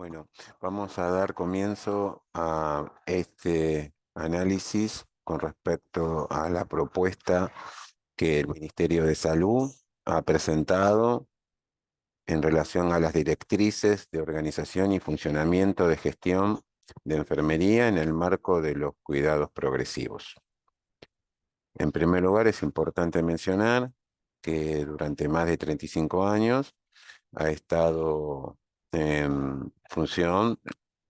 Bueno, vamos a dar comienzo a este análisis con respecto a la propuesta que el Ministerio de Salud ha presentado en relación a las directrices de organización y funcionamiento de gestión de enfermería en el marco de los cuidados progresivos. En primer lugar, es importante mencionar que durante más de 35 años ha estado en función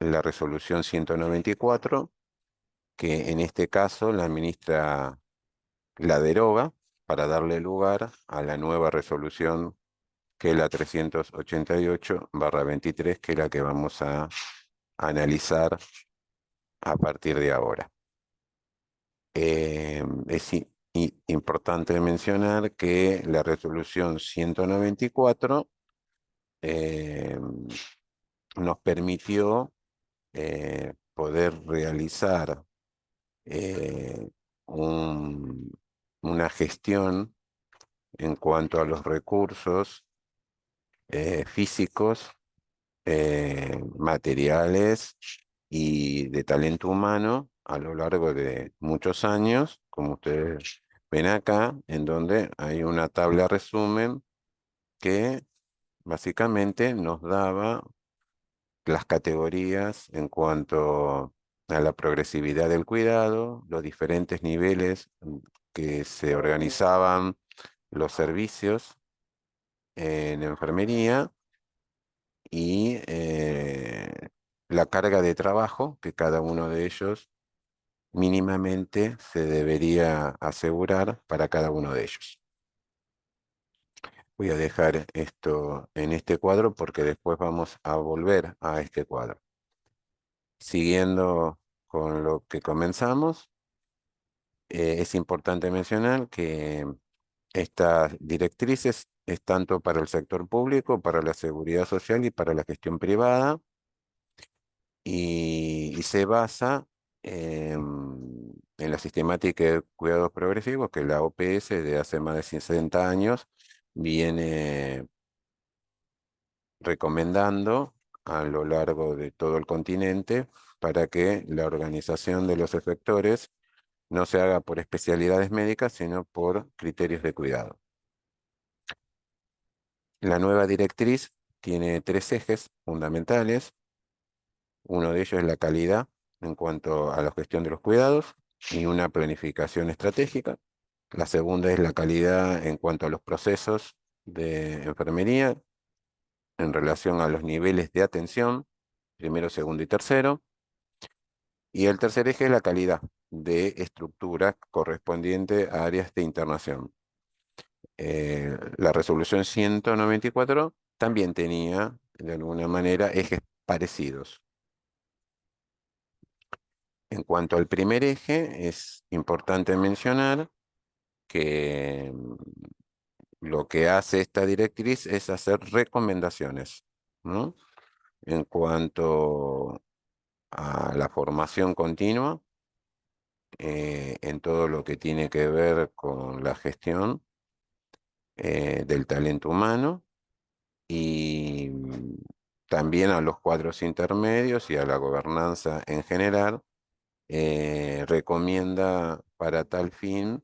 la resolución 194, que en este caso la ministra la deroga para darle lugar a la nueva resolución, que es la 388/23, que es la que vamos a analizar a partir de ahora. Importante mencionar que la resolución 194 eh, nos permitió poder realizar eh, un- una gestión en cuanto a los recursos físicos, materiales y de talento humano a lo largo de muchos años, como ustedes ven acá, en donde hay una tabla resumen que básicamente nos daba las categorías en cuanto a la progresividad del cuidado, los diferentes niveles que se organizaban los servicios en enfermería y la carga de trabajo que cada uno de ellos mínimamente se debería asegurar para cada uno de ellos. Voy a dejar esto en este cuadro porque después vamos a volver a este cuadro. Siguiendo con lo que comenzamos, es importante mencionar que estas directrices es tanto para el sector público, para la seguridad social y para la gestión privada, y se basa en la sistemática de cuidados progresivos que la OPS de hace más de 60 años viene recomendando a lo largo de todo el continente para que la organización de los efectores no se haga por especialidades médicas, sino por criterios de cuidado. La nueva directriz tiene tres ejes fundamentales. Uno de ellos es la calidad en cuanto a la gestión de los cuidados y una planificación estratégica. La segunda es la calidad en cuanto a los procesos de enfermería en relación a los niveles de atención, primero, segundo y tercero. Y el tercer eje es la calidad de estructura correspondiente a áreas de internación. La resolución 194 también tenía, de alguna manera, ejes parecidos. En cuanto al primer eje, es importante mencionar que lo que hace esta directriz es hacer recomendaciones, ¿no? En cuanto a la formación continua, en todo lo que tiene que ver con la gestión del talento humano y también a los cuadros intermedios y a la gobernanza en general, recomienda para tal fin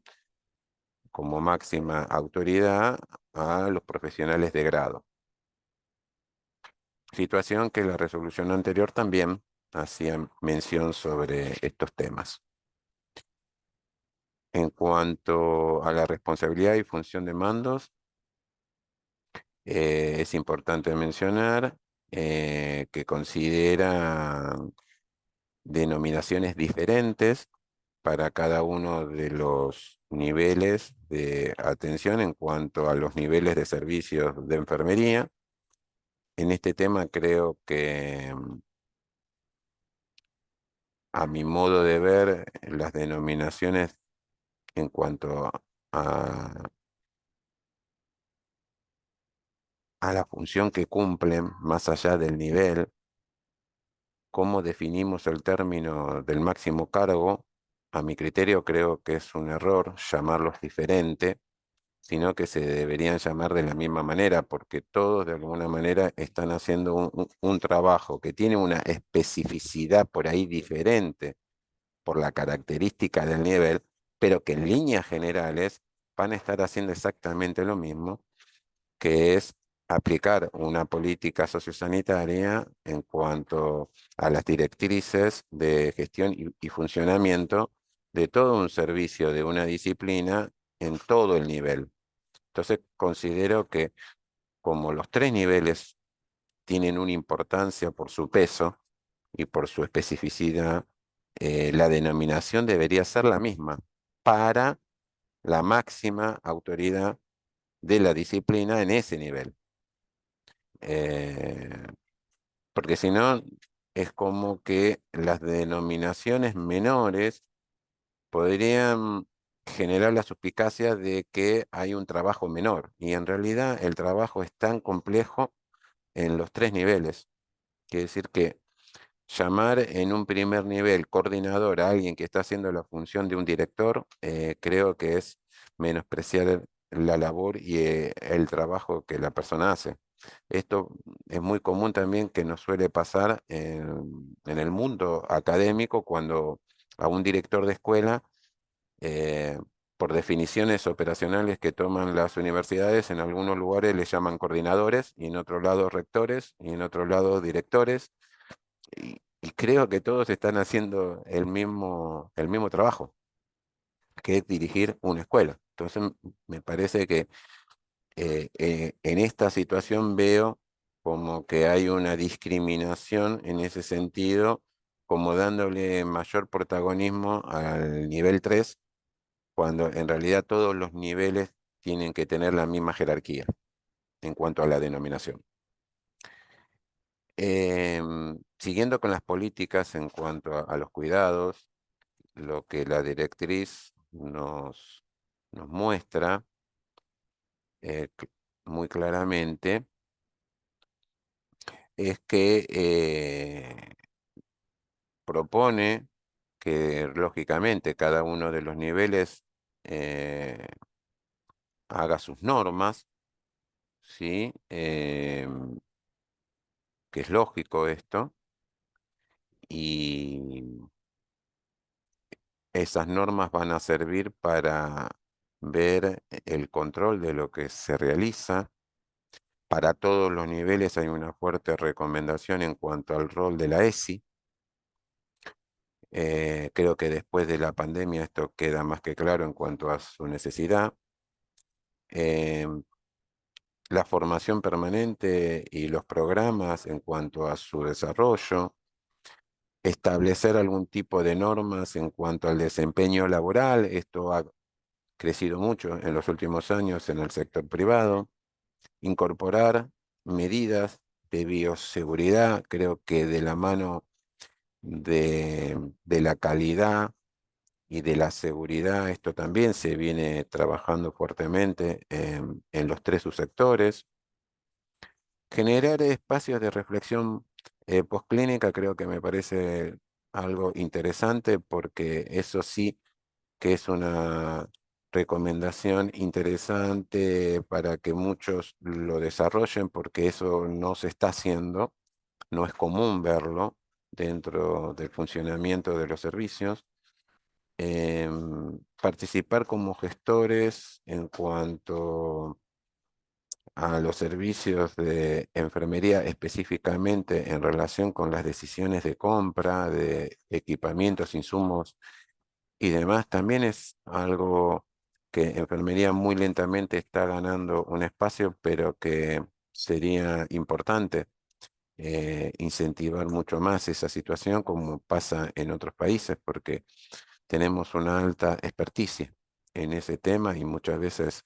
como máxima autoridad a los profesionales de grado. Situación que la resolución anterior también hacía mención sobre estos temas. En cuanto a la responsabilidad y función de mandos, es importante mencionar que considera denominaciones diferentes para cada uno de los niveles de atención en cuanto a los niveles de servicios de enfermería. En este tema creo que, a mi modo de ver, las denominaciones en cuanto a, a la función que cumplen, más allá del nivel, cómo definimos el término del máximo cargo, a mi criterio creo que es un error llamarlos diferente, sino que se deberían llamar de la misma manera, porque todos de alguna manera están haciendo un trabajo que tiene una especificidad por ahí diferente por la característica del nivel, pero que en líneas generales van a estar haciendo exactamente lo mismo, que es aplicar una política sociosanitaria en cuanto a las directrices de gestión y funcionamiento de todo un servicio de una disciplina en todo el nivel. Entonces, considero que como los tres niveles tienen una importancia por su peso y por su especificidad, la denominación debería ser la misma para la máxima autoridad de la disciplina en ese nivel. Eh, Porque si no, es como que las denominaciones menores podrían generar la suspicacia de que hay un trabajo menor. Y en realidad el trabajo es tan complejo en los tres niveles. Quiere decir que llamar en un primer nivel coordinador a alguien que está haciendo la función de un director, creo que es menospreciar la labor y el trabajo que la persona hace. Esto es muy común también que nos suele pasar en el mundo académico cuando a un director de escuela, eh, por definiciones operacionales que toman las universidades, en algunos lugares le llaman coordinadores y en otros lados rectores y en otros lados directores y creo que todos están haciendo el mismo trabajo, que es dirigir una escuela. Entonces, me parece que en esta situación veo como que hay una discriminación en ese sentido, como dándole mayor protagonismo al nivel 3 cuando en realidad todos los niveles tienen que tener la misma jerarquía en cuanto a la denominación. Siguiendo con las políticas en cuanto a los cuidados, lo que la directriz nos muestra muy claramente es que propone que lógicamente cada uno de los niveles eh, haga sus normas, ¿sí? Que es lógico esto, y esas normas van a servir para ver el control de lo que se realiza. Para todos los niveles hay una fuerte recomendación en cuanto al rol de la ESI. Creo que después de la pandemia esto queda más que claro en cuanto a su necesidad. Eh, la formación permanente y los programas en cuanto a su desarrollo. Establecer algún tipo de normas en cuanto al desempeño laboral. Esto ha crecido mucho en los últimos años en el sector privado. Incorporar medidas de bioseguridad, creo que de la mano de la calidad y de la seguridad, esto también se viene trabajando fuertemente en los tres subsectores. Generar espacios de reflexión postclínica creo que me parece algo interesante porque eso sí que es una recomendación interesante para que muchos lo desarrollen porque eso no se está haciendo, no es común verlo dentro del funcionamiento de los servicios. Participar como gestores en cuanto a los servicios de enfermería específicamente en relación con las decisiones de compra de equipamientos, insumos y demás, también es algo que enfermería muy lentamente está ganando un espacio, pero que sería importante incentivar mucho más esa situación como pasa en otros países, porque tenemos una alta experticia en ese tema y muchas veces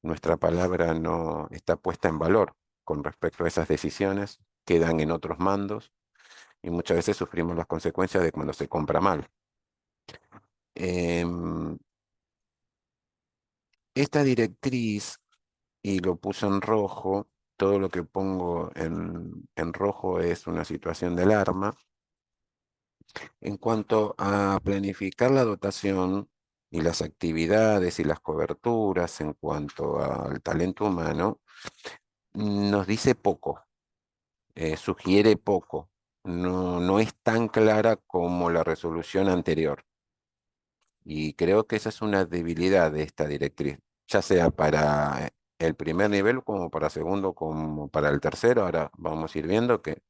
nuestra palabra no está puesta en valor con respecto a esas decisiones, quedan en otros mandos y muchas veces sufrimos las consecuencias de cuando se compra mal. Em, Esta directriz, y lo puso en rojo, todo lo que pongo en rojo es una situación de alarma. En cuanto a planificar la dotación y las actividades y las coberturas en cuanto al talento humano, nos dice poco, sugiere poco. No es tan clara como la resolución anterior. Y creo que esa es una debilidad de esta directriz, ya sea para el primer nivel como para segundo, como para el tercero. Ahora vamos a ir viendo que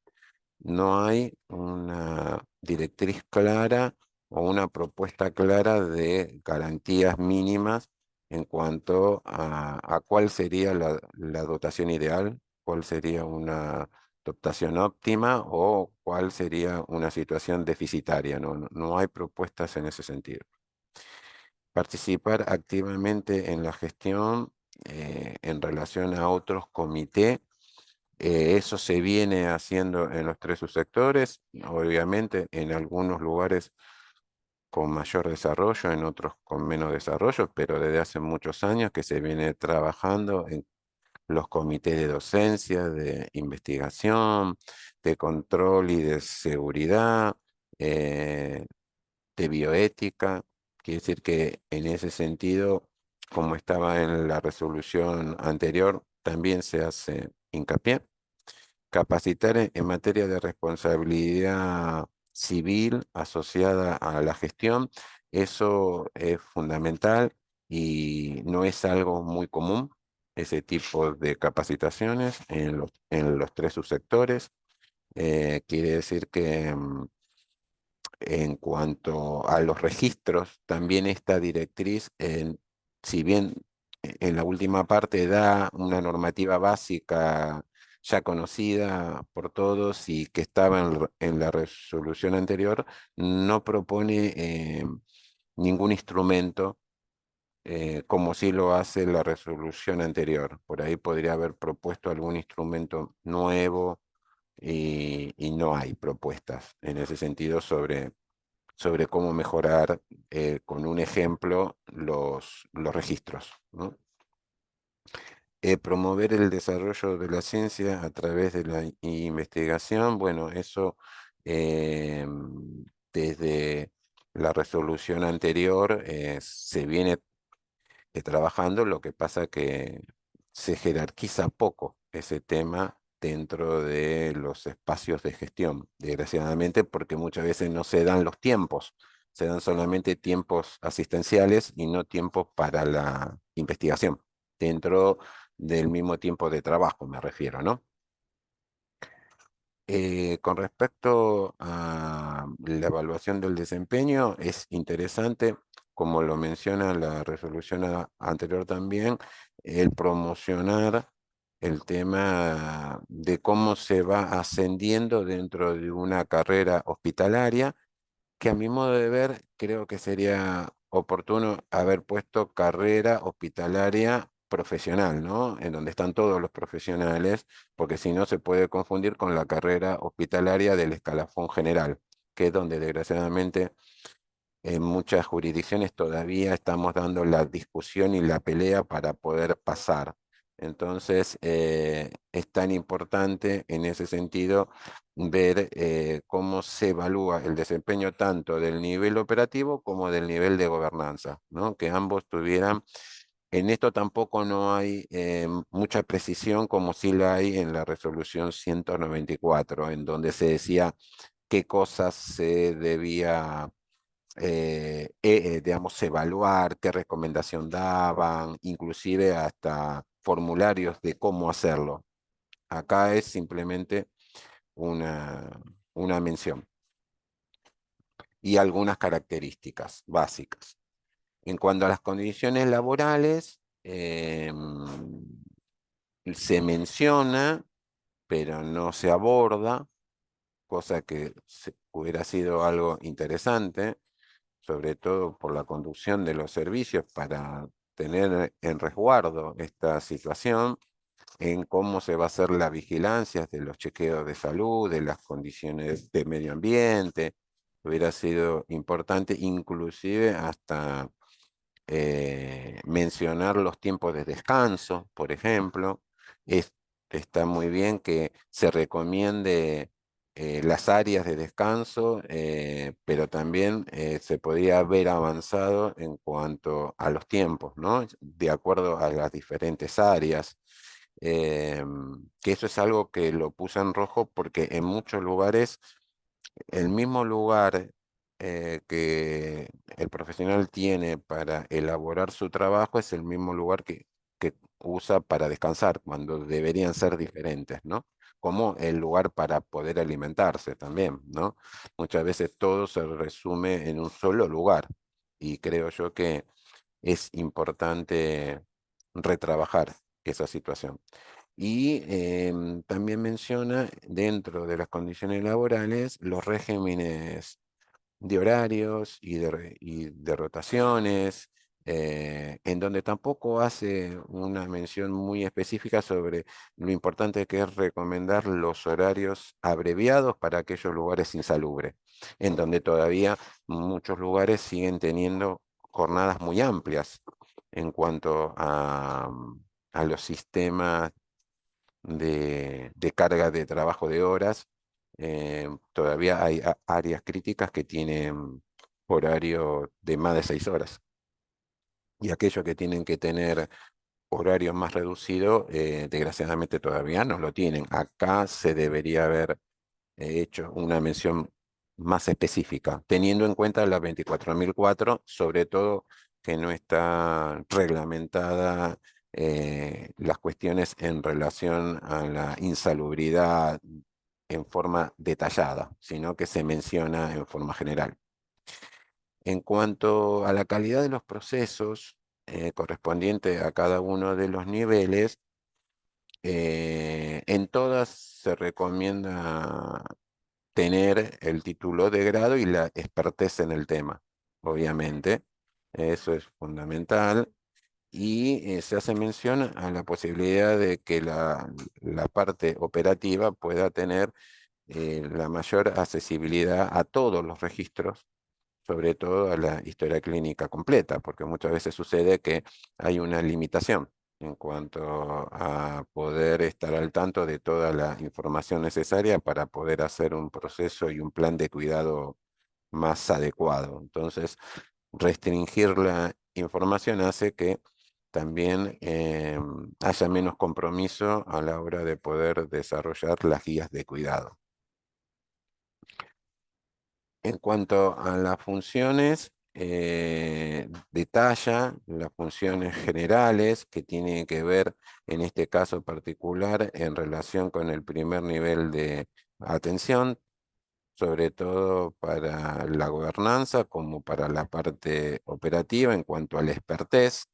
no hay una directriz clara o una propuesta clara de garantías mínimas en cuanto a cuál sería la dotación ideal, cuál sería una dotación óptima o cuál sería una situación deficitaria. No hay propuestas en ese sentido. Participar activamente en la gestión en relación a otros comités. Eso se viene haciendo en los tres subsectores, obviamente en algunos lugares con mayor desarrollo, en otros con menos desarrollo, pero desde hace muchos años que se viene trabajando en los comités de docencia, de investigación, de control y de seguridad, eh, de bioética. Quiere decir que en ese sentido, como estaba en la resolución anterior, también se hace hincapié. Capacitar en materia de responsabilidad civil asociada a la gestión, eso es fundamental y no es algo muy común, ese tipo de capacitaciones en los tres subsectores. Quiere decir que en cuanto a los registros, también esta directriz, si bien en la última parte da una normativa básica ya conocida por todos y que estaba en la resolución anterior, no propone ningún instrumento como sí lo hace la resolución anterior. Por ahí podría haber propuesto algún instrumento nuevo y no hay propuestas en ese sentido sobre cómo mejorar con un ejemplo los registros, ¿no? Promover el desarrollo de la ciencia a través de la investigación, bueno, eso eh, desde la resolución anterior se viene trabajando, lo que pasa que se jerarquiza poco ese tema dentro de los espacios de gestión, desgraciadamente, porque muchas veces no se dan los tiempos, se dan solamente tiempos asistenciales y no tiempos para la investigación, dentro del mismo tiempo de trabajo, me refiero, ¿no? Con respecto a la evaluación del desempeño, es interesante, como lo menciona la resolución anterior también, el promocionar el tema de cómo se va ascendiendo dentro de una carrera hospitalaria que a mi modo de ver creo que sería oportuno haber puesto carrera hospitalaria profesional, ¿no? En donde están todos los profesionales, porque si no se puede confundir con la carrera hospitalaria del escalafón general, que es donde desgraciadamente en muchas jurisdicciones todavía estamos dando la discusión y la pelea para poder pasar. Entonces, es tan importante en ese sentido ver cómo se evalúa el desempeño tanto del nivel operativo como del nivel de gobernanza, ¿no? Que ambos tuvieran. En esto tampoco no hay mucha precisión como sí la hay en la resolución 194, en donde se decía qué cosas se debía digamos, evaluar qué recomendación daban, inclusive hasta formularios de cómo hacerlo. Acá es simplemente una, una mención y algunas características básicas. En cuanto a las condiciones laborales, se menciona, pero no se aborda, cosa que hubiera sido algo interesante, sobre todo por la conducción de los servicios para tener en resguardo esta situación, en cómo se va a hacer la vigilancia de los chequeos de salud, de las condiciones de medio ambiente. Hubiera sido importante inclusive hasta mencionar los tiempos de descanso, por ejemplo. Es, está muy bien que se recomiende las áreas de descanso, pero también se podría haber avanzado en cuanto a los tiempos, ¿no? De acuerdo a las diferentes áreas. Eh, que eso es algo que lo puse en rojo porque en muchos lugares el mismo lugar que el profesional tiene para elaborar su trabajo es el mismo lugar que usa para descansar, cuando deberían ser diferentes, ¿no? Como el lugar para poder alimentarse también, ¿no? Muchas veces todo se resume en un solo lugar y creo yo que es importante retrabajar esa situación. Y también menciona dentro de las condiciones laborales los regímenes de horarios y de rotaciones, en donde tampoco hace una mención muy específica sobre lo importante que es recomendar los horarios abreviados para aquellos lugares insalubres, en donde todavía muchos lugares siguen teniendo jornadas muy amplias en cuanto a los sistemas de carga de trabajo de horas. Todavía hay áreas críticas que tienen horario de más de 6 horas. Y aquellos que tienen que tener horario más reducido, desgraciadamente todavía no lo tienen. Acá se debería haber hecho una mención más específica, teniendo en cuenta la 24.004, sobre todo que no está reglamentada las cuestiones en relación a la insalubridad en forma detallada, sino que se menciona en forma general. En cuanto a la calidad de los procesos correspondiente a cada uno de los niveles, en todas se recomienda tener el título de grado y la expertez en el tema, obviamente. Eso es fundamental. Y se hace mención a la posibilidad de que la parte operativa pueda tener la mayor accesibilidad a todos los registros, sobre todo a la historia clínica completa, porque muchas veces sucede que hay una limitación en cuanto a poder estar al tanto de toda la información necesaria para poder hacer un proceso y un plan de cuidado más adecuado. Entonces, restringir la información hace que también haya menos compromiso a la hora de poder desarrollar las guías de cuidado. En cuanto a las funciones, detalla las funciones generales que tienen que ver, en este caso particular, en relación con el primer nivel de atención, sobre todo para la gobernanza como para la parte operativa en cuanto al expertise.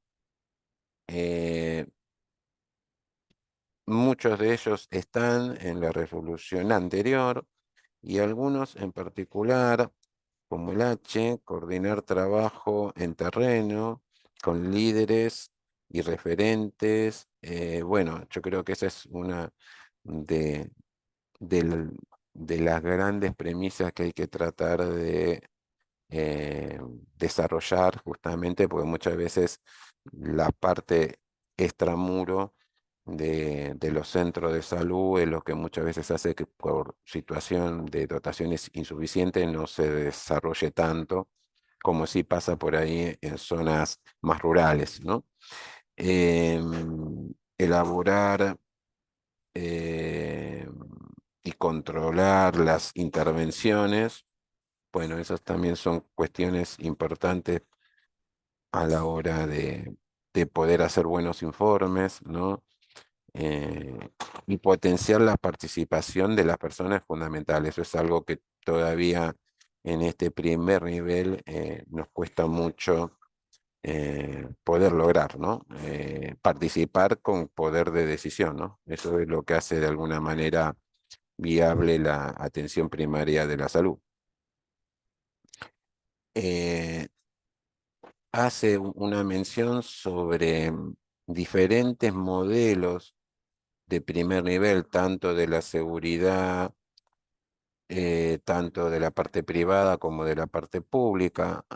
Eh, Muchos de ellos están en la resolución anterior y algunos en particular, como el H, coordinar trabajo en terreno con líderes y referentes. Bueno, yo creo que esa es una de, del- de las grandes premisas que hay que tratar de eh, desarrollar justamente, porque muchas veces la parte extramuro de los centros de salud es lo que muchas veces hace que por situación de dotaciones insuficientes no se desarrolle tanto como si pasa por ahí en zonas más rurales, ¿no? Elaborar eh, y controlar las intervenciones, bueno, esas también son cuestiones importantes a la hora de poder hacer buenos informes, ¿no? Eh, y potenciar la participación de las personas fundamentales. Eso es algo que todavía en este primer nivel nos cuesta mucho poder lograr, ¿no? Participar con poder de decisión, ¿no? Eso es lo que hace de alguna manera viable la atención primaria de la salud. Eh, Hace una mención sobre diferentes modelos de primer nivel, tanto de la seguridad, tanto de la parte privada como de la parte pública.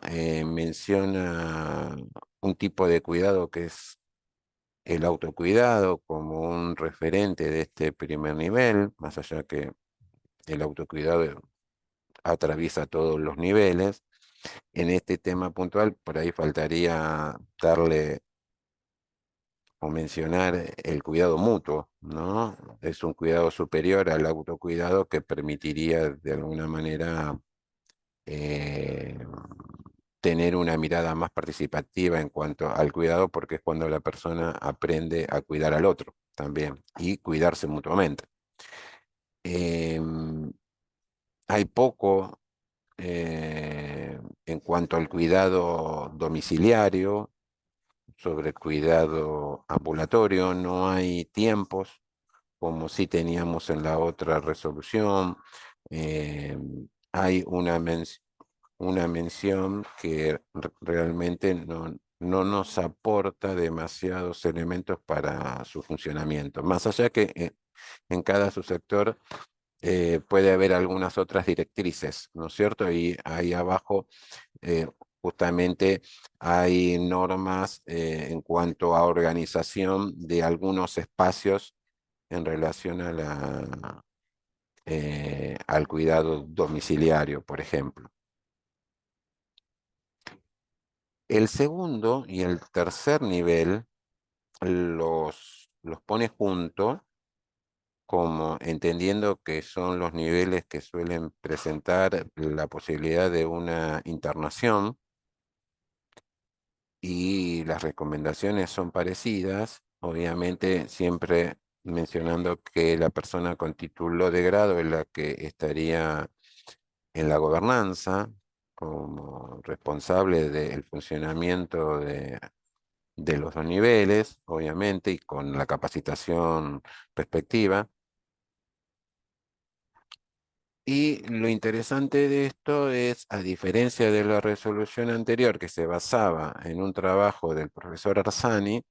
Menciona un tipo de cuidado que es el autocuidado como un referente de este primer nivel, más allá que el autocuidado atraviesa todos los niveles. En este tema puntual, por ahí faltaría darle o mencionar el cuidado mutuo, ¿no? Es un cuidado superior al autocuidado que permitiría de alguna manera eh, tener una mirada más participativa en cuanto al cuidado, porque es cuando la persona aprende a cuidar al otro también y cuidarse mutuamente. Em, Hay poco en cuanto al cuidado domiciliario, sobre cuidado ambulatorio, no hay tiempos como sí teníamos en la otra resolución. Eh, Hay una mención que realmente no nos aporta demasiados elementos para su funcionamiento, más allá que en cada subsector puede haber algunas otras directrices, ¿no es cierto? Y ahí abajo eh, justamente hay normas en cuanto a organización de algunos espacios en relación a al cuidado domiciliario, por ejemplo. El segundo y el tercer nivel los pone juntos, como entendiendo que son los niveles que suelen presentar la posibilidad de una internación, y las recomendaciones son parecidas, obviamente siempre mencionando que la persona con título de grado es la que estaría en la gobernanza como responsable del funcionamiento de los dos niveles, obviamente, y con la capacitación respectiva. Y lo interesante de esto es, a diferencia de la resolución anterior que se basaba en un trabajo del profesor Arzani,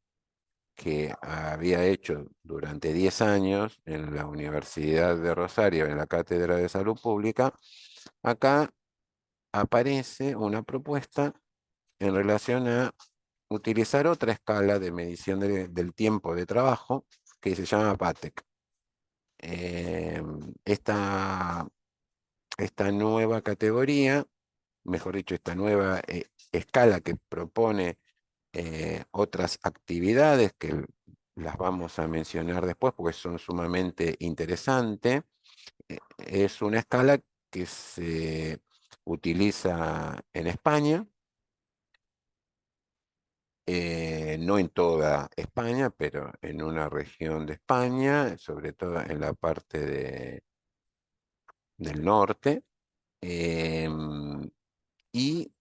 que había hecho durante 10 años en la Universidad de Rosario, en la Cátedra de Salud Pública, acá aparece una propuesta en relación a utilizar otra escala de medición del tiempo de trabajo que se llama PATEC. Eh, esta, esta nueva categoría, mejor dicho, esta nueva escala que propone otras actividades que las vamos a mencionar después porque son sumamente interesantes. Es una escala que se utiliza en España, no en toda España, pero en una región de España, sobre todo en la parte del norte. em, y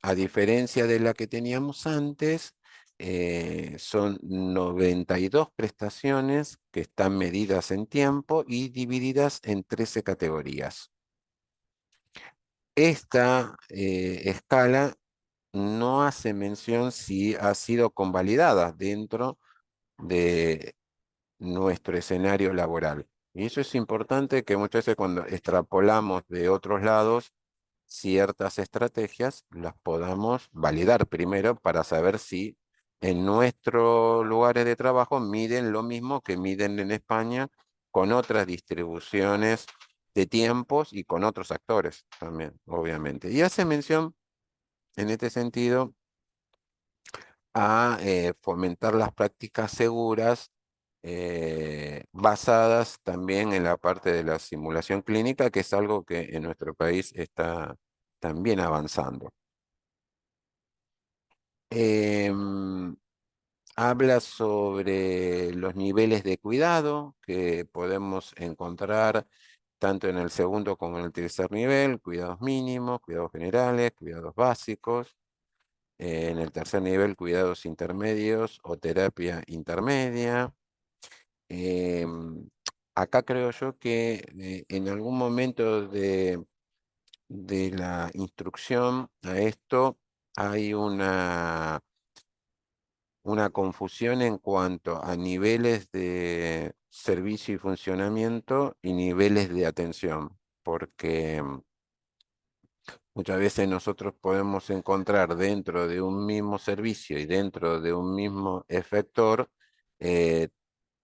a diferencia de la que teníamos antes, son 92 prestaciones que están medidas en tiempo y divididas en 13 categorías. Esta escala no hace mención si ha sido convalidada dentro de nuestro escenario laboral. Y eso es importante, que muchas veces cuando extrapolamos de otros lados ciertas estrategias, las podamos validar primero para saber si en nuestros lugares de trabajo miden lo mismo que miden en España, con otras distribuciones de tiempos y con otros actores también, obviamente. Y hace mención en este sentido a fomentar las prácticas seguras basadas también en la parte de la simulación clínica, que es algo que en nuestro país está también avanzando. Em, Habla sobre los niveles de cuidado que podemos encontrar tanto en el segundo como en el tercer nivel: cuidados mínimos, cuidados generales, cuidados básicos. En el tercer nivel, cuidados intermedios o terapia intermedia. Em, Acá creo yo que en algún momento de la instrucción a esto hay una confusión en cuanto a niveles de servicio y funcionamiento y niveles de atención, porque muchas veces nosotros podemos encontrar dentro de un mismo servicio y dentro de un mismo efector eh,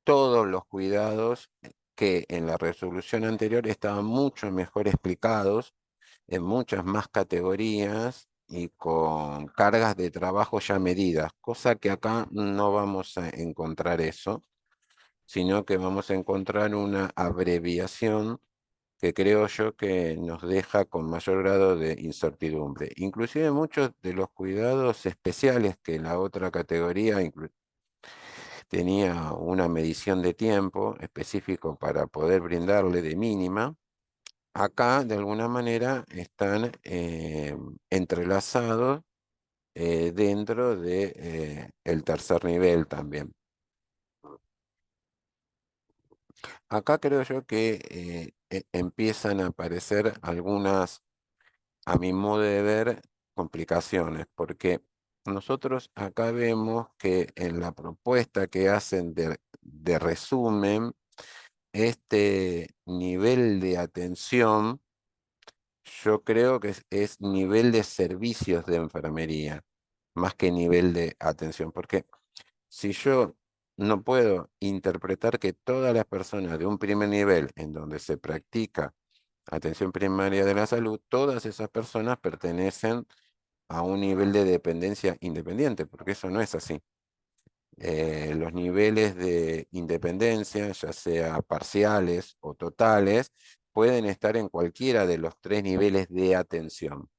todos los cuidados que en la resolución anterior estaban mucho mejor explicados en muchas más categorías y con cargas de trabajo ya medidas, cosa que acá no vamos a encontrar eso, sino que vamos a encontrar una abreviación que creo yo que nos deja con mayor grado de incertidumbre. Inclusive muchos de los cuidados especiales que la otra categoría tenía una medición de tiempo específico para poder brindarle de mínima, acá de alguna manera están entrelazados dentro de el tercer nivel también. Acá creo yo que empiezan a aparecer algunas, a mi modo de ver, complicaciones, porque nosotros acá vemos que en la propuesta que hacen de resumen, este nivel de atención, yo creo que es nivel de servicios de enfermería, más que nivel de atención, porque si yo no puedo interpretar que todas las personas de un primer nivel en donde se practica atención primaria de la salud, todas esas personas pertenecen a un nivel de dependencia independiente, porque eso no es así. Los niveles de independencia, ya sea parciales o totales, pueden estar en cualquiera de los tres niveles de atención.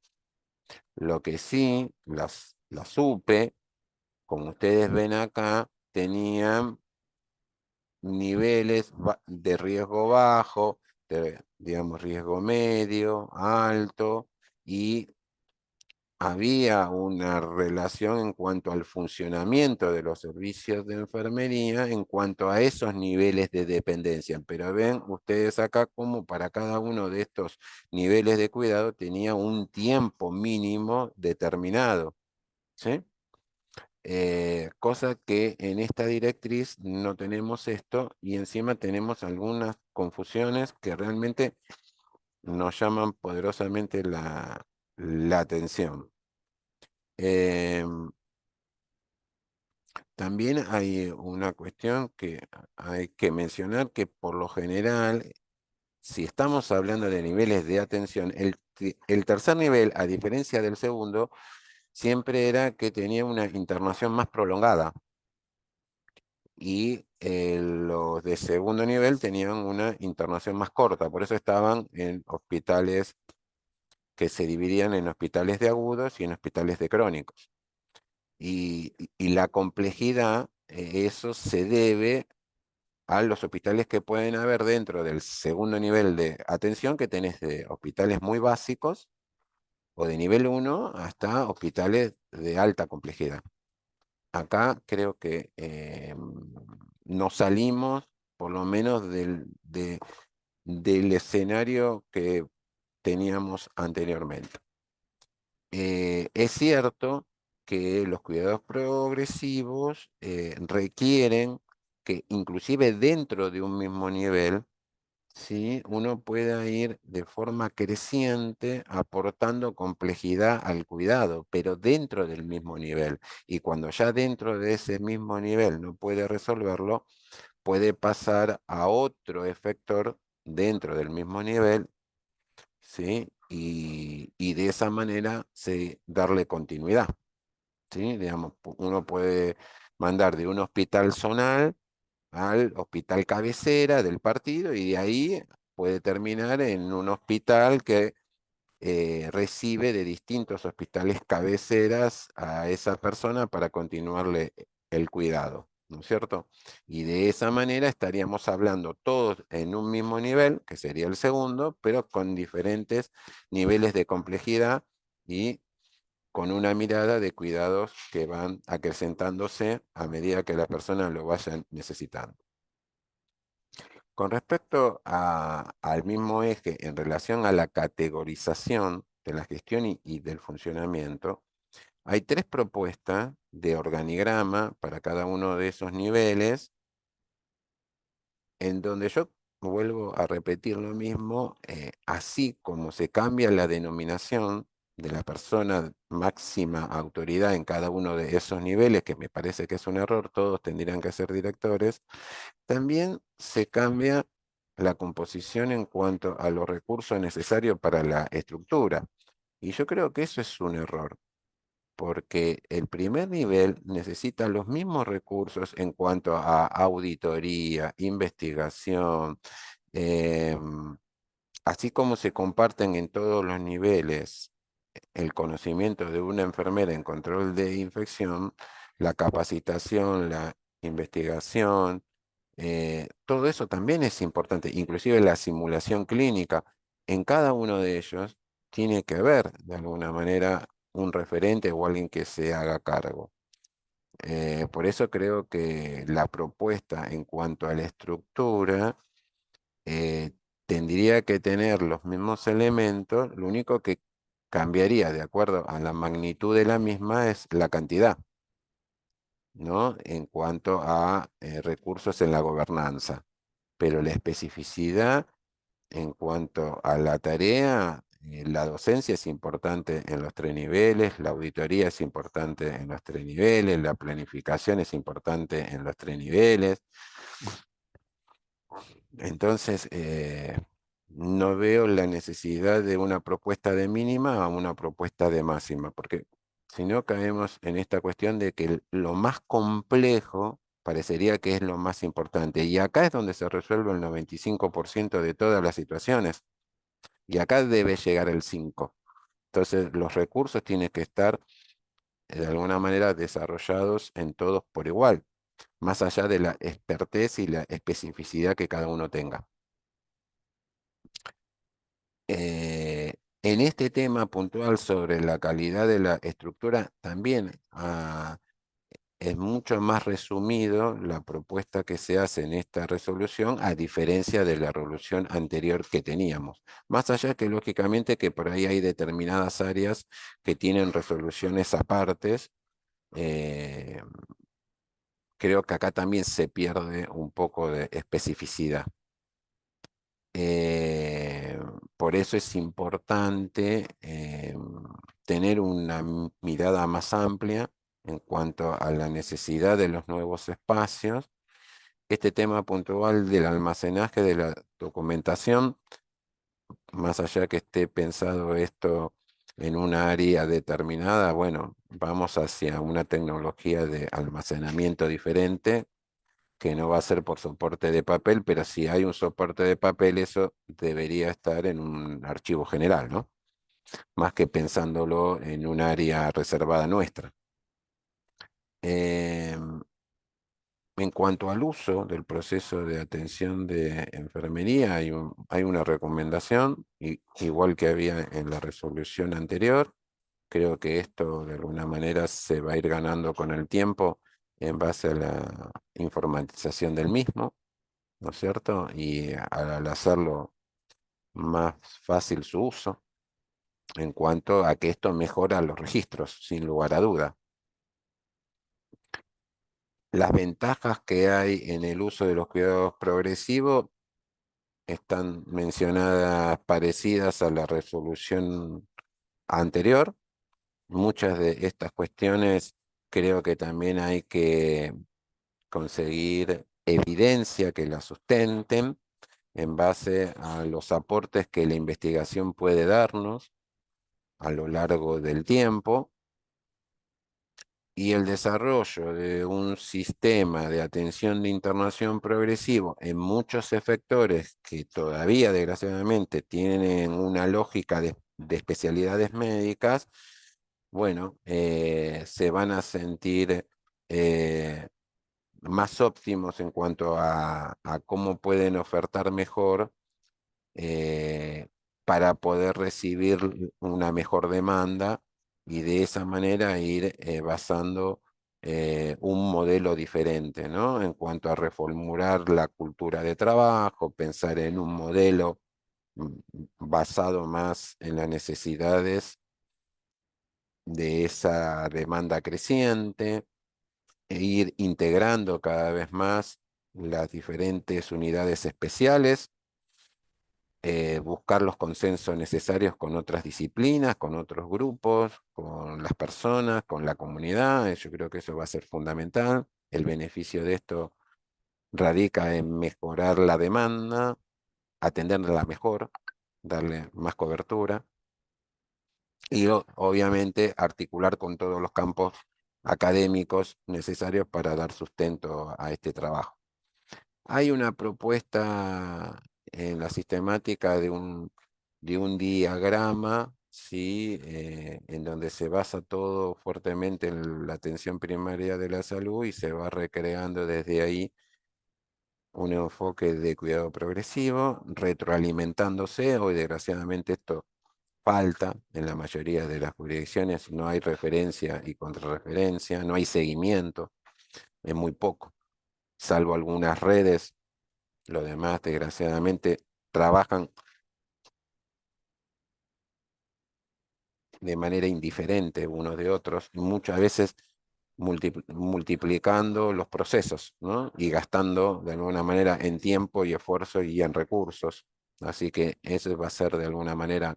Lo que sí, las UPE, como ustedes ven acá, tenían niveles de riesgo bajo, digamos riesgo medio, alto, y había una relación en cuanto al funcionamiento de los servicios de enfermería, en cuanto a esos niveles de dependencia. Pero ven ustedes acá como para cada uno de estos niveles de cuidado tenía un tiempo mínimo determinado, ¿sí? Cosa que en esta directriz no tenemos esto y encima tenemos algunas confusiones que realmente nos llaman poderosamente la atención. Em, También hay una cuestión que hay que mencionar que por lo general, si estamos hablando de niveles de atención, el tercer nivel, a diferencia del segundo, siempre era que tenía una internación más prolongada y los de segundo nivel tenían una internación más corta, por eso estaban en hospitales que se dividían en hospitales de agudos y en hospitales de crónicos. Y la complejidad, eso se debe a los hospitales que pueden haber dentro del segundo nivel de atención, que tenés de hospitales muy básicos o de nivel uno hasta hospitales de alta complejidad. Acá creo que nos salimos por lo menos del escenario que teníamos anteriormente. Es cierto que los cuidados progresivos requieren que inclusive dentro de un mismo nivel, ¿sí?, uno pueda ir de forma creciente aportando complejidad al cuidado, pero dentro del mismo nivel. Y cuando ya dentro de ese mismo nivel no puede resolverlo, puede pasar a otro efector dentro del mismo nivel, ¿sí? Y de esa manera darle continuidad, ¿sí? Digamos, uno puede mandar de un hospital zonal al hospital cabecera del partido y de ahí puede terminar en un hospital que recibe de distintos hospitales cabeceras a esa persona para continuarle el cuidado, ¿no es cierto? Y de esa manera estaríamos hablando todos en un mismo nivel, que sería el segundo, pero con diferentes niveles de complejidad y con una mirada de cuidados que van acrecentándose a medida que las personas lo vayan necesitando. Con respecto al mismo eje en relación a la categorización de la gestión y del funcionamiento, hay tres propuestas de organigrama para cada uno de esos niveles, en donde yo vuelvo a repetir lo mismo, así como se cambia la denominación de la persona máxima autoridad en cada uno de esos niveles, que me parece que es un error, todos tendrían que ser directores, también se cambia la composición en cuanto a los recursos necesarios para la estructura. Y yo creo que eso es un error, porque el primer nivel necesita los mismos recursos en cuanto a auditoría, investigación, em, así como se comparten en todos los niveles el conocimiento de una enfermera en control de infección, la capacitación, la investigación, todo eso también es importante, inclusive la simulación clínica. En cada uno de ellos tiene que haber, de alguna manera, un referente o alguien que se haga cargo. Por eso creo que la propuesta en cuanto a la estructura eh, tendría que tener los mismos elementos, lo único que cambiaría de acuerdo a la magnitud de la misma es la cantidad, ¿no? En cuanto a recursos en la gobernanza. Pero la especificidad en cuanto a la tarea, la docencia es importante en los tres niveles, la auditoría es importante en los tres niveles, la planificación es importante en los tres niveles. Entonces, no veo la necesidad de una propuesta de mínima a una propuesta de máxima, porque si no caemos en esta cuestión de que lo más complejo parecería que es lo más importante. Y acá es donde se resuelve el 95% de todas las situaciones. Y acá debe llegar el 5. Entonces, los recursos tienen que estar de alguna manera desarrollados en todos por igual, más allá de la expertez y la especificidad que cada uno tenga. Eh, en este tema puntual sobre la calidad de la estructura, también es mucho más resumido la propuesta que se hace en esta resolución, a diferencia de la resolución anterior que teníamos. Más allá que lógicamente que por ahí hay determinadas áreas que tienen resoluciones apartes, eh, creo que acá también se pierde un poco de especificidad. Eh, por eso es importante tener una mirada más amplia en cuanto a la necesidad de los nuevos espacios. Este tema puntual del almacenaje de la documentación, más allá que esté pensado esto en una área determinada, bueno, vamos hacia una tecnología de almacenamiento diferente que no va a ser por soporte de papel, pero si hay un soporte de papel, eso debería estar en un archivo general, ¿no? Más que pensándolo en un área reservada nuestra. En cuanto al uso del proceso de atención de enfermería, hay una recomendación, igual que había en la resolución anterior. Creo que esto de alguna manera se va a ir ganando con el tiempo en base a la informatización del mismo, ¿no es cierto? Y al hacerlo más fácil su uso, en cuanto a que esto mejora los registros, sin lugar a duda. Las ventajas que hay en el uso de los cuidados progresivos están mencionadas parecidas a la resolución anterior. Muchas de estas cuestiones creo que también hay que conseguir evidencia que las sustenten en base a los aportes que la investigación puede darnos a lo largo del tiempo y el desarrollo de un sistema de atención de internación progresivo en muchos efectores que todavía desgraciadamente tienen una lógica de especialidades médicas, bueno, se van a sentir más óptimos en cuanto a cómo pueden ofertar mejor eh, para poder recibir una mejor demanda y de esa manera ir basando un modelo diferente, ¿no? En cuanto a reformular la cultura de trabajo, pensar en un modelo mm, basado más en las necesidades de esa demanda creciente, e ir integrando cada vez más las diferentes unidades especiales, buscar los consensos necesarios con otras disciplinas, con otros grupos, con las personas, con la comunidad. Yo creo que eso va a ser fundamental. El beneficio de esto radica en mejorar la demanda, atenderla mejor, darle más cobertura y obviamente articular con todos los campos académicos necesarios para dar sustento a este trabajo. Hay una propuesta en la sistemática de un diagrama, ¿sí? En donde se basa todo fuertemente en la atención primaria de la salud y se va recreando desde ahí un enfoque de cuidado progresivo, retroalimentándose. Hoy desgraciadamente esto falta en la mayoría de las jurisdicciones, no hay referencia y contrarreferencia, no hay seguimiento, es muy poco, salvo algunas redes. Los demás, desgraciadamente, trabajan de manera indiferente unos de otros, y muchas veces multiplicando los procesos, ¿no? Y gastando de alguna manera en tiempo y esfuerzo y en recursos. Así que eso va a ser de alguna manera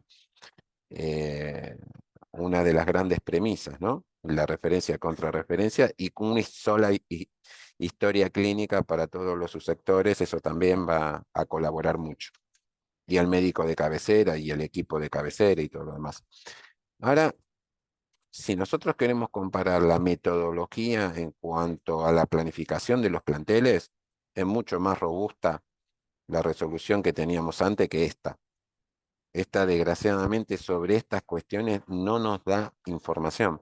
eh, una de las grandes premisas, ¿no? La referencia contra referencia y con una sola historia clínica para todos los subsectores, eso también va a colaborar mucho. Y al médico de cabecera y el equipo de cabecera y todo lo demás. Ahora, si nosotros queremos comparar la metodología en cuanto a la planificación de los planteles, es mucho más robusta la resolución que teníamos antes que esta. Esta, desgraciadamente, sobre estas cuestiones no nos da información.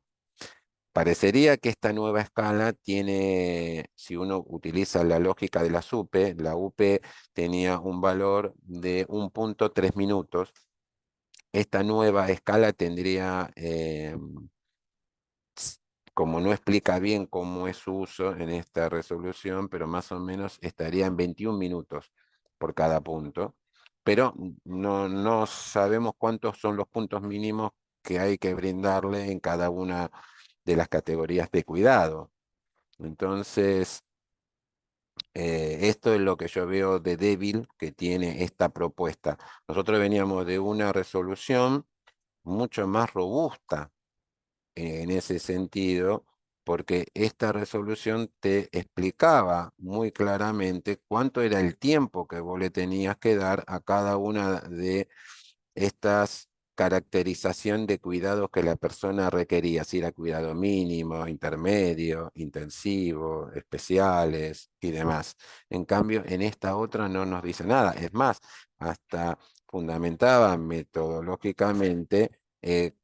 Parecería que esta nueva escala tiene, si uno utiliza la lógica de la UP tenía un valor de 1,3 minutos. Esta nueva escala tendría, como no explica bien cómo es su uso en esta resolución, pero más o menos estaría en 21 minutos por cada punto, pero no sabemos cuántos son los puntos mínimos que hay que brindarle en cada una de las categorías de cuidado. Entonces, esto es lo que yo veo de débil que tiene esta propuesta. Nosotros veníamos de una resolución mucho más robusta en ese sentido, porque esta resolución te explicaba muy claramente cuánto era el tiempo que vos le tenías que dar a cada una de estas caracterización de cuidados que la persona requería, si era cuidado mínimo, intermedio, intensivo, especiales y demás. En cambio, en esta otra no nos dice nada. Es más, hasta fundamentaba metodológicamente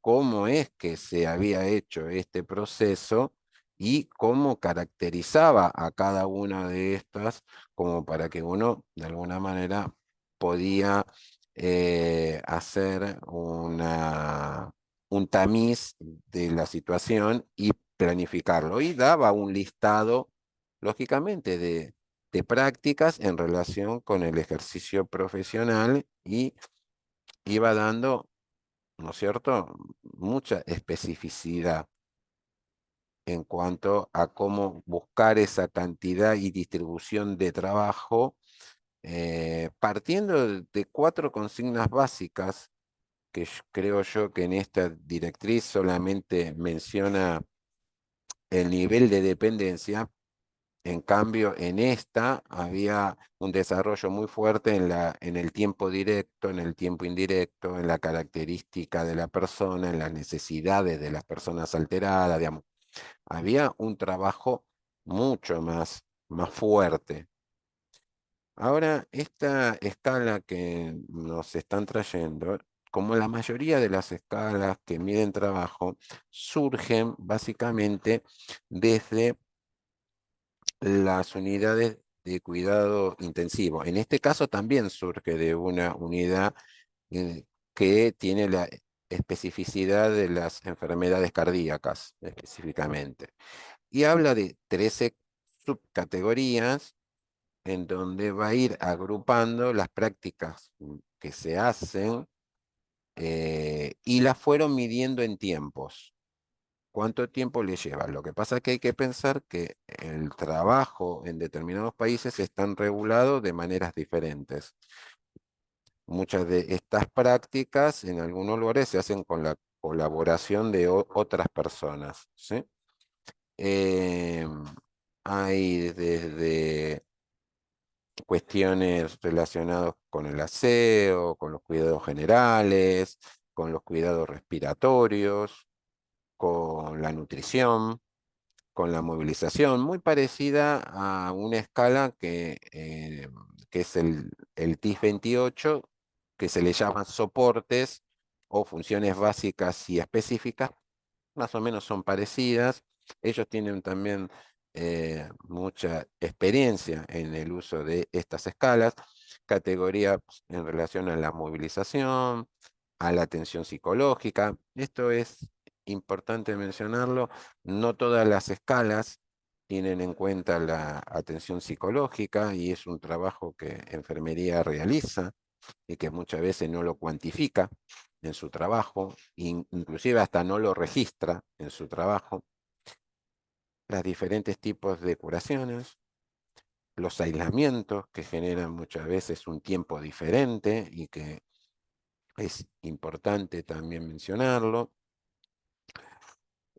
cómo es que se había hecho este proceso y cómo caracterizaba a cada una de estas, como para que uno de alguna manera podía hacer un tamiz de la situación y planificarlo. Y daba un listado, lógicamente, de prácticas en relación con el ejercicio profesional y iba dando, ¿no es cierto?, mucha especificidad en cuanto a cómo buscar esa cantidad y distribución de trabajo, partiendo de 4 consignas básicas que creo yo que en esta directriz solamente menciona el nivel de dependencia. En cambio, en esta había un desarrollo muy fuerte en el tiempo directo, en el tiempo indirecto, en la característica de la persona, en las necesidades de las personas alteradas, digamos. Había un trabajo mucho más fuerte. Ahora, esta escala que nos están trayendo, como la mayoría de las escalas que miden trabajo, surgen básicamente desde las unidades de cuidado intensivo. En este caso también surge de una unidad que tiene la especificidad de las enfermedades cardíacas específicamente. Y habla de 13 subcategorías en donde va a ir agrupando las prácticas que se hacen y las fueron midiendo en tiempos. ¿Cuánto tiempo le lleva? Lo que pasa es que hay que pensar que el trabajo en determinados países están regulados de maneras diferentes. Muchas de estas prácticas en algunos lugares se hacen con la colaboración de otras personas, ¿sí? Eh, Hay desde cuestiones relacionadas con el aseo, con los cuidados generales, con los cuidados respiratorios, con la nutrición, con la movilización, muy parecida a una escala que es el TIS 28, que se le llaman soportes o funciones básicas y específicas, más o menos son parecidas. Ellos tienen también mucha experiencia en el uso de estas escalas, categorías en relación a la movilización, a la atención psicológica. Esto es importante mencionarlo, no todas las escalas tienen en cuenta la atención psicológica y es un trabajo que enfermería realiza y que muchas veces no lo cuantifica en su trabajo, inclusive hasta no lo registra en su trabajo, los diferentes tipos de curaciones, los aislamientos que generan muchas veces un tiempo diferente y que es importante también mencionarlo,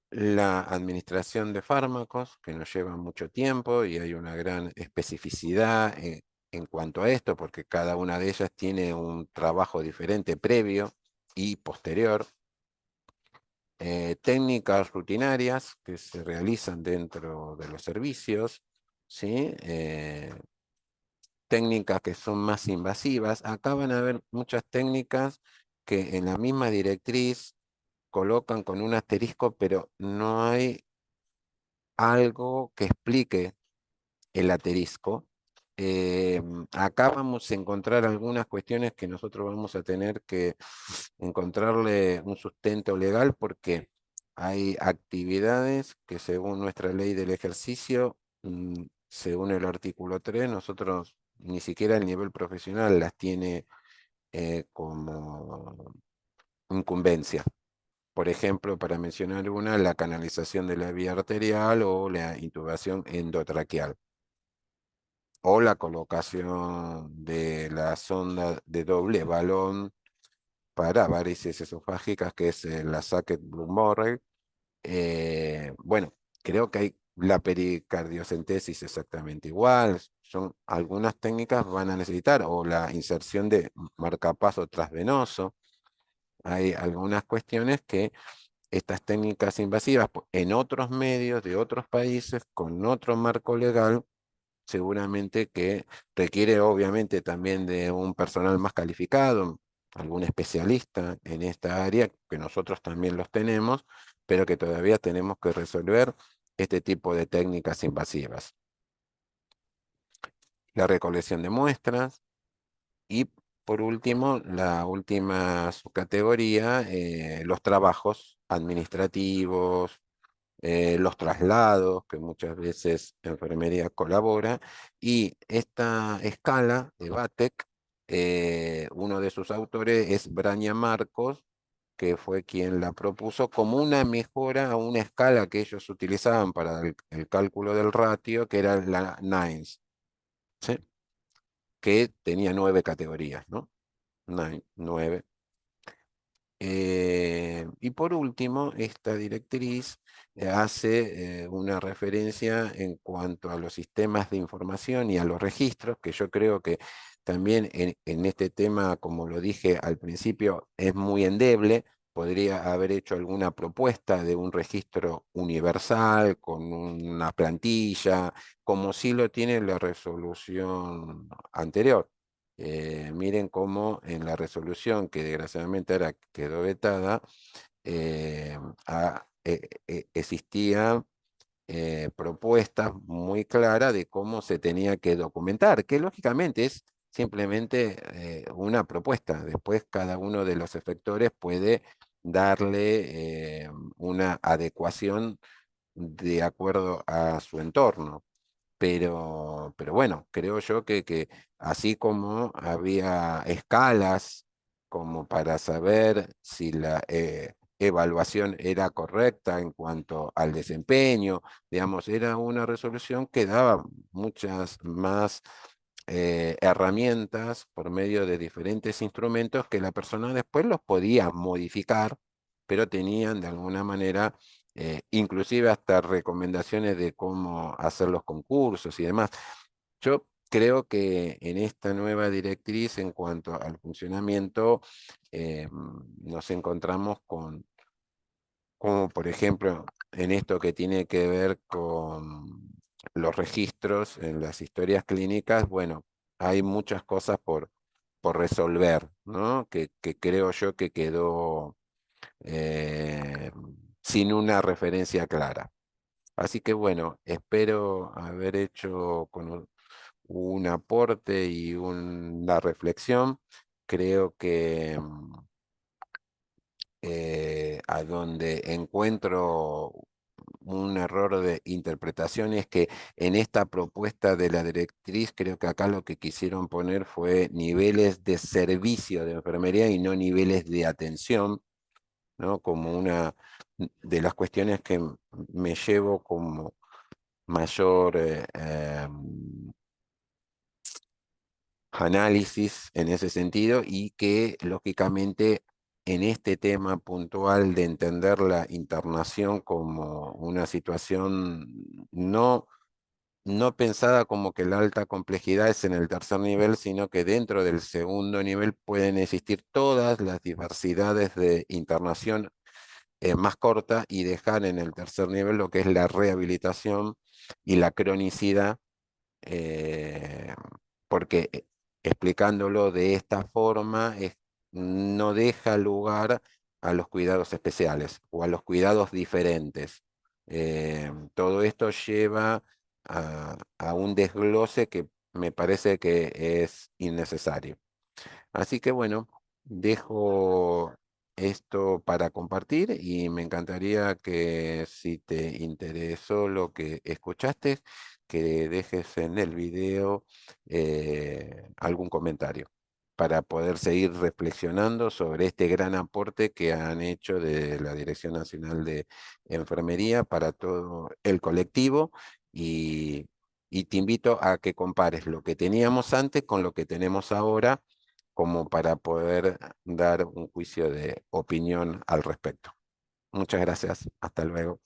la administración de fármacos que nos lleva mucho tiempo y hay una gran especificidad en cuanto a esto porque cada una de ellas tiene un trabajo diferente previo y posterior. Técnicas rutinarias que se realizan dentro de los servicios, ¿sí? Técnicas que son más invasivas. Acá van a haber muchas técnicas que en la misma directriz colocan con un asterisco, pero no hay algo que explique el asterisco. Eh, Acá vamos a encontrar algunas cuestiones que nosotros vamos a tener que encontrarle un sustento legal porque hay actividades que según nuestra ley del ejercicio, según el artículo 3 nosotros ni siquiera el nivel profesional las tiene como incumbencia. Por ejemplo, para mencionar una, la canalización de la vía arterial o la intubación endotraqueal o la colocación de la sonda de doble balón para varices esofágicas, que es la Sackett-Blum-Morrell. Bueno, creo que hay la pericardiocentesis exactamente igual. Son algunas técnicas van a necesitar, o la inserción de marcapaso transvenoso. Hay algunas cuestiones que estas técnicas invasivas en otros medios de otros países con otro marco legal seguramente que requiere obviamente también de un personal más calificado, algún especialista en esta área, que nosotros también los tenemos, pero que todavía tenemos que resolver este tipo de técnicas invasivas. La recolección de muestras y por último, la última subcategoría, los trabajos administrativos, los traslados, que muchas veces enfermería colabora, y esta escala de Batek, uno de sus autores es Braña Marcos, que fue quien la propuso como una mejora a una escala que ellos utilizaban para el cálculo del ratio, que era la NINES, ¿sí? Que tenía 9 categorías, ¿no? 9. Y por último, esta directriz hace una referencia en cuanto a los sistemas de información y a los registros, que yo creo que también en este tema, como lo dije al principio, es muy endeble. Podría haber hecho alguna propuesta de un registro universal con una plantilla, como sí lo tiene la resolución anterior. Miren cómo en la resolución, que desgraciadamente ahora quedó vetada, eh, existía propuestas muy claras de cómo se tenía que documentar, que lógicamente es simplemente una propuesta. Después cada uno de los efectores puede darle una adecuación de acuerdo a su entorno. Pero bueno, creo yo que así como había escalas como para saber si la evaluación era correcta en cuanto al desempeño, digamos, era una resolución que daba muchas más herramientas por medio de diferentes instrumentos que la persona después los podía modificar, pero tenían de alguna manera inclusive hasta recomendaciones de cómo hacer los concursos y demás. Yo creo que en esta nueva directriz, en cuanto al funcionamiento, nos encontramos con, como por ejemplo, en esto que tiene que ver con los registros en las historias clínicas, bueno, hay muchas cosas por resolver, ¿no? Que creo yo que quedó eh, sin una referencia clara. Así que bueno, espero haber hecho con un aporte y una reflexión. Creo que a donde encuentro un error de interpretación es que en esta propuesta de la directriz, creo que acá lo que quisieron poner fue niveles de servicio de enfermería y no niveles de atención, ¿no? Como una de las cuestiones que me llevo como mayor análisis en ese sentido, y que lógicamente en este tema puntual de entender la internación como una situación no pensada como que la alta complejidad es en el tercer nivel, sino que dentro del segundo nivel pueden existir todas las diversidades de internación más corta, y dejar en el tercer nivel lo que es la rehabilitación y la cronicidad, eh, porque explicándolo de esta forma no deja lugar a los cuidados especiales o a los cuidados diferentes. Todo esto lleva a un desglose que me parece que es innecesario. Así que bueno, dejo esto para compartir, y me encantaría que, si te interesó lo que escuchaste, que dejes en el video algún comentario para poder seguir reflexionando sobre este gran aporte que han hecho de la Dirección Nacional de Enfermería para todo el colectivo, y, y te invito a que compares lo que teníamos antes con lo que tenemos ahora, como para poder dar un juicio de opinión al respecto. Muchas gracias. Hasta luego.